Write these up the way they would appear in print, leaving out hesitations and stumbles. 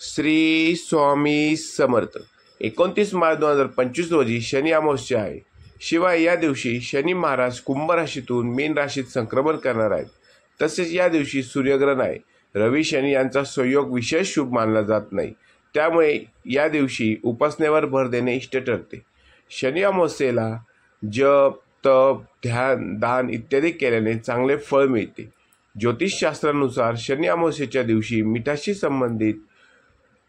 श्री स्वामी समर्थ. 29 मार्च 2025 रोजी शनी अमावस्या आहे. शिवाय या दिवशी शनी महाराज कुंभ राशीतून मीन राशीत संक्रमण करणार आहेत. तसेच या दिवशी सूर्यग्रहण आहे. रवी शनी यांचा संयोग विशेष शुभ मानला जात नाही, त्यामुळे या दिवशी उपासनेवर भर देणे इष्ट ठरते. शनी अमावस्येला जप, तप, ध्यान, दान इत्यादी केल्याने चांगले फळ मिळते. ज्योतिषशास्त्रानुसार शनी अमावस्येच्या दिवशी मिठाशी संबंधित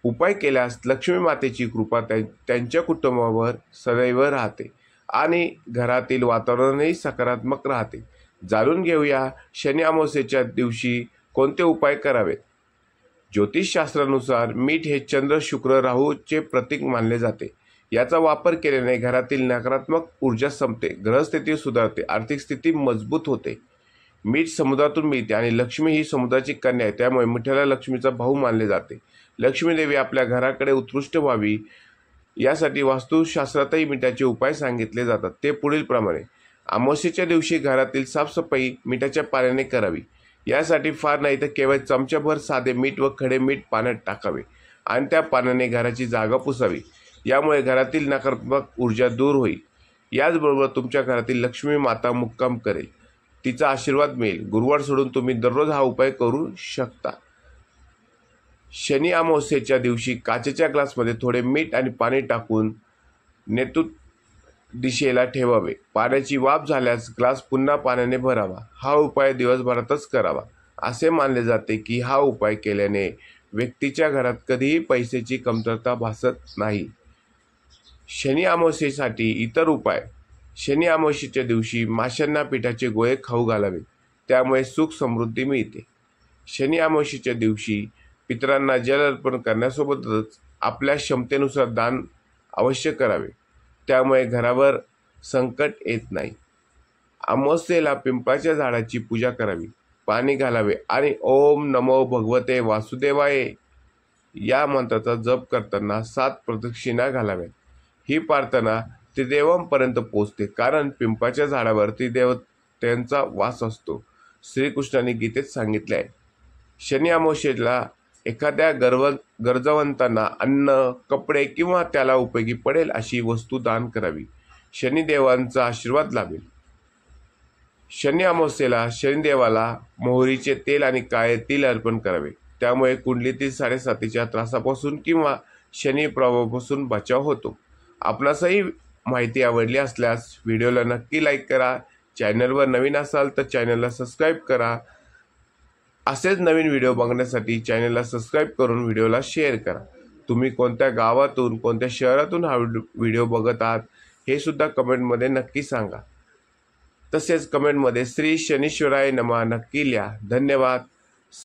उपाय केल्यास लक्ष्मी मातेची कृपा त्यांच्या कुटुंबावर सदैव राहते आणि घरातील वातावरणही सकारात्मक राहते. जाणून घेऊया शनी अमावस्येच्या दिवशी कोणते उपाय करावेत. ज्योतिषशास्त्रानुसार मीठ हे चंद्र, शुक्र, राहूचे प्रतीक मानले जाते. याचा वापर केल्याने घरातील नकारात्मक ऊर्जा संपते, ग्रहस्थिती सुधारते, आर्थिक स्थिती मजबूत होते. मीठ समुद्रातून मिळते आणि लक्ष्मी ही समुद्राची कन्या आहे, त्यामुळे मिठाला लक्ष्मीचा भाऊ मानले जाते. लक्ष्मी देवी आपल्या घराकडे उत्कृष्ट व्हावी यासाठी वास्तुशास्त्रातही मिठाचे उपाय सांगितले जातात. ते पुढील प्रमाणे: अमावस्येच्या दिवशी घरातील साफसफाई मिठाच्या पाण्याने करावी. यासाठी फार नाही तर केवळ चमच्याभर साधे मीठ व खडे मीठ पाण्यात टाकावे आणि त्या पाण्याने घराची जागा पुसावी. यामुळे घरातील नकारात्मक ऊर्जा दूर होईल. याचबरोबर तुमच्या घरातील लक्ष्मी माता मुक्काम करेल, तिचा आशीर्वाद मिळेल. गुरुवार सोडून तुम्ही दररोज हा उपाय करू शकता. शनी अमावस्येच्या दिवशी काचेच्या ग्लासमध्ये थोडे मीठ आणि पाणी टाकून नेतृत्व दिशेला ठेवावे. पाण्याची वाफ झाल्यास ग्लास पुन्हा पाण्याने भरावा. हा उपाय दिवसभरातच करावा. असे मानले जाते की हा उपाय केल्याने व्यक्तीच्या घरात कधीही पैशाची कमतरता भासत नाही. शनी अमावस्येसाठी इतर उपाय: शनी अमावस्येच्या दिवशी माशांना पिठाचे गोळे खाऊ घालावे, त्यामुळे सुख समृद्धी मिळते. शनी अमावस्येच्या दिवशी पितरांना जल अर्पण करण्यासोबतच आपल्या क्षमतेनुसार दान अवश्य करावे, त्यामुळे घरावर संकट येत नाही. अमावस्येला पिंपळाच्या झाडाची पूजा करावी, पाणी घालावे आणि ओम नमो भगवते वासुदेवाय या मंत्राचा जप करताना 7 प्रदक्षिणा घालाव्यात. ही प्रार्थना त्रिदेवांपर्यंत पोहोचते, कारण पिंपळाच्या झाडावर त्रिदेवतांचा वास असतो. श्रीकृष्णाने गीतेत सांगितले आहे. शनी अमावस्येला एखाद्या गरजवंतांना अन्न, कपडे किंवा त्याला उपयोगी पडेल अशी वस्तू दान करावी. शनिदेवांचा आशीर्वाद लाभेल. शनी अमावस्येला शनिदेवाला मोहरीचे तेल आणि काळे तिल अर्पण करावे, त्यामुळे कुंडलीतील 7.5च्या त्रासापासून किंवा शनी प्रभावापासून बचाव होतो. आपणासही माहिती आवडली असल्यास व्हिडिओला नक्की लाईक करा. चॅनलवर नवीन असाल तर चॅनलला सबस्क्राईब करा. असेच नवीन व्हिडिओ बघण्यासाठी चॅनलला सबस्क्राईब करून व्हिडिओला शेअर करा. तुम्ही कोणत्या गावातून, कोणत्या शहरातून हा व्हिडिओ बघत आहात हे सुद्धा कमेंटमध्ये नक्की सांगा. तसेच कमेंटमध्ये श्री शनीश्वराय नमः नक्की लिहा. धन्यवाद.